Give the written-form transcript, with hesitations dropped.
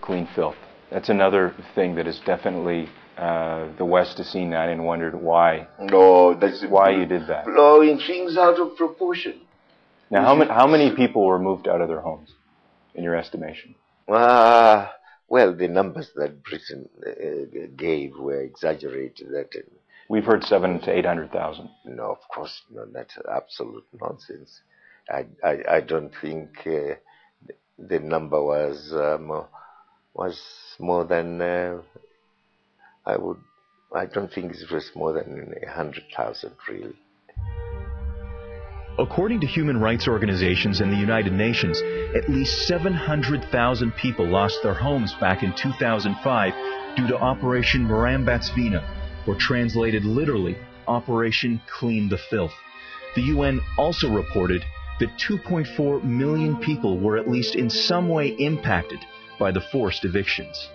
clean filth. That's another thing that is definitely, the West has seen that and wondered why. No, that's why you did that. Blowing things out of proportion. Now, how many people were moved out of their homes, in your estimation? Well, the numbers that Britain gave were exaggerated. We've heard 700,000 to 800,000. No, of course not. That's absolute nonsense. I don't think the number was more than I don't think it was more than 100,000 really. According to human rights organizations and the United Nations, at least 700,000 people lost their homes back in 2005 due to Operation Murambatsvina, or translated literally, Operation Clean the Filth. The UN also reported that 2.4 million people were at least in some way impacted by the forced evictions.